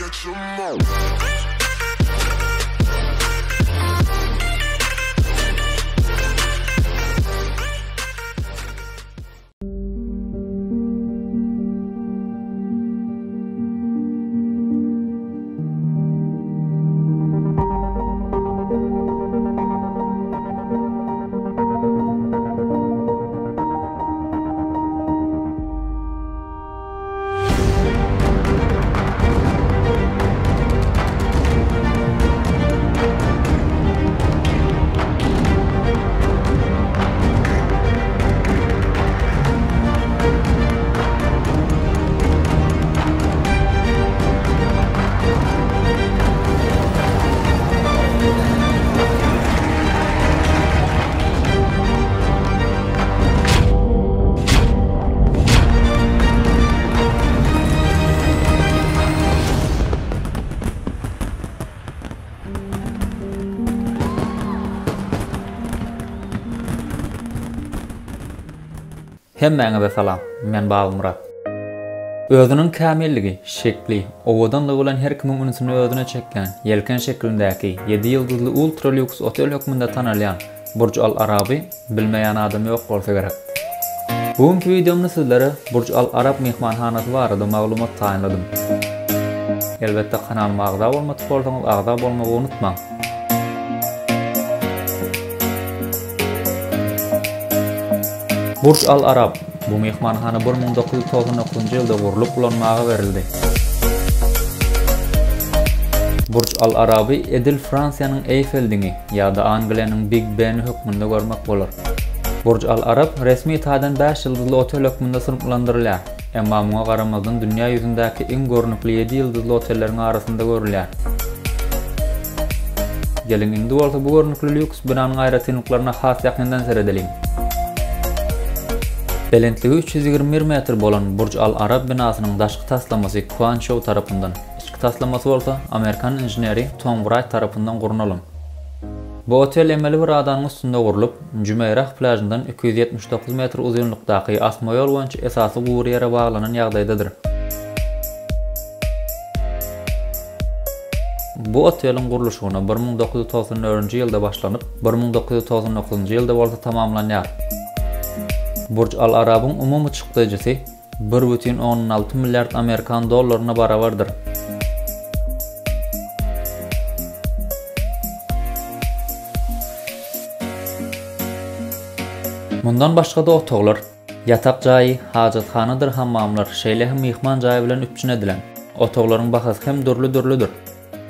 catch 'em all. Hemmeňize salam, men Babul Murat. Özünün kämilligi, şekli, owadanlygy bilen her kimin unusyny özüne çekken, yelken şeklindäki 7 ýyldızly ultra lüks otel hökmünde tanalýan Burj Al Araby bilmeýän adam ýok bolsa gerek. Bugünkü videomda sizlere Burj Al Arab mehmanhanasy barada maglumat taýynladym. Elbetde kanalyma agza bolmaty bolsaňyz agza bolmagy unutmaň. Burj Al Arab bu mehmanhana 1999-njy ýylda gurulyp kullanmaga berildi. Burj Al Araby edil Fransiýanyň Eiffel diňi ýa-da Angliýanyň Big Ben hökmünde görmek bolar. Burj Al Arab resmi taýdan 5 ýyldızly otel hökmünde sınıflandyrylýar. Emma muňa garamazdan dünýä ýüzündäki iň görnükli 7 ýyldızly otelleriň arasynda görülýär. Gelin indi bolsa bu görnükli lüks binanyň aýratynlyklaryna has ýakyndan seredelim. Belentligi 321 metr bolan Burj Al Arab binasynyň daşky taslamasy Kuan Chow tarapyndan, içki taslamasy bolsa Amerikan injineri Tom Wright tarapyndan gurunalan. Bu otel emeli bir adanyň üstünde gurulyp, Jumeyrah plajyndan 279 metr uzunlukdaky asma ýol boýunça esasy guwur ýere baglanan ýagdaýdadyr. Bu oteliň guruluşyna 1994-nji ýylda başlanyp, 1999-njy ýylda bolsa tamamlanýar. Burj Al Arab'ın umumy çykdyjysy 1,16 milyard Amerikan dollaryna barabardyr. Mundan başga da otoglar, yatak jaýy, hajathanadyr, hammamlar, şeýle hem mehman jaýy bilen üpçün edilen. Otoglaryň bahasy hem dürlüdürlüdür.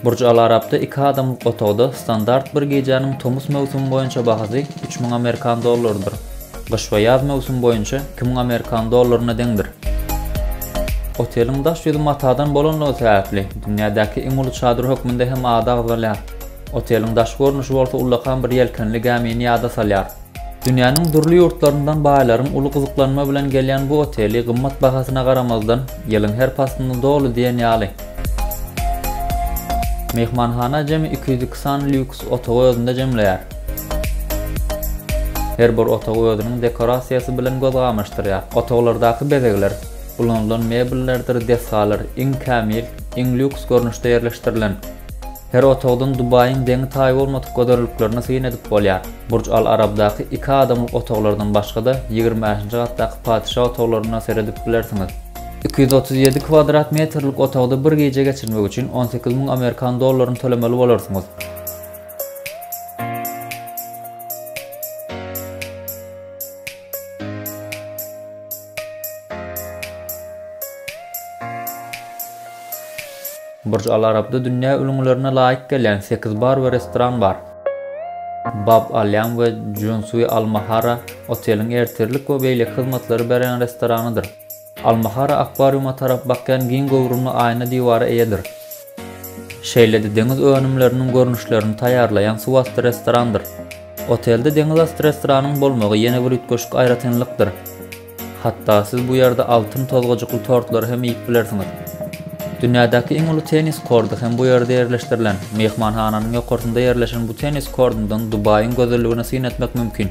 Burj Al Arab'da 2 adamlyk otogda standart bir gejäniň tomus mewsumi boýunça bahasy 3000 Amerikan dollarydyr. Gyş we ýaz mewsumi boýunça 2000 Amerikan dollaryna deňdir. Oteliň daş ýüzü matadan bolanlygy sebäpli dünýädäki iň uly çadyr hökmünde hem ada agzalýar. Oteliň daş görnüşi bolsa ullakan bir ýelkenli gämini ýada salýar. Dünýäniň durly ýurtlaryndan baýlaryň uly gyzyklanma bilen gelýän bu oteli gymmat bahasyna garamazdan ýylyň her pasynda dolu diýen ýaly. Mehmanhana jemi 290 lüks otog özünde jemleýär. Her bir otog özüniň dekorasiýasy bilen gözgamışdyrýar. Otoglardaky bezegler, ulanılan mebellerdir, deskalar iň kämil, iň lüks görnüşde ýerleşdirilen. Her otogdan Dubaýyň deňi taýy bolmadyk göderliklerine syn edip bolýar. Burj Al Arab'daky 2 adamlyk otoglardan başga da 20-nji gatdaky padşa otoglaryna seredip bilersiňiz. 237 kvadrat metrlik otogda bir gece geçirmek üçin 18.000 Amerikan dollaryny tölemeli bolarsyňyz. Burj Al Arab'da dünýä ülümlerine laýyk gelýän 8 bar we restoran bar. Bab Alyam we Junsuy Al Mahara oteliň ertirlik we beýle hyzmatlary beren restoranydyr. Al Mahara akvariuma tarap bakýan giň gowrumly aýna diwara eýedir. Şeýlede deňiz önümleriniň görnüşlerini taýýarlaýan suwasty restorandyr. Otelde deňiz asty restoranyň bolmagy ýene bir ütgeşik aýratynlykdyr. Hatda siz bu ýerde altyn tozgajykly tortlary hem ýyp bilersiňiz. Dünýädäki iň uly tenis kordy hem bu ýerde ýerleşdirilen. Mehmanhananyň ýokarynda ýerleşen bu tenis kordundan Dubaýyň gözelligine syn etmek mümkin.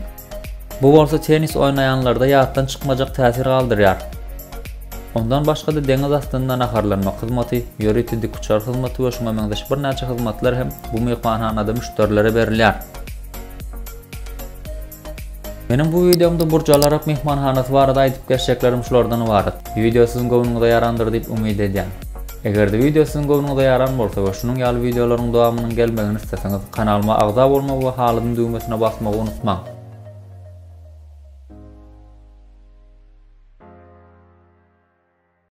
Bu bolsa tenis oynayanlarda ýatdan çykmajak täsir galdyrýar. Ondan başga da deňiz astyndan aharlanma hyzmaty, ýöri tidik uçar hyzmaty we şoňa meňdeş bir näçe hyzmatlar hem bu mehmanhanada müşterilere berilýär. Menin bu videomda Burç Al Arab mehmanhanasy barada aýdyp geçjeklerim şulardan ibaret. Video siziň gowunuňyza ýarandyr diýip umyt edýän. Eger de video siziň gowunuňyza ýaran bolsa we şunun ýaly videolaryň dowamynyň gelmegini isteseňiz kanalyma agza bolmagy we halydyň düýmesine basmagy unutmaň.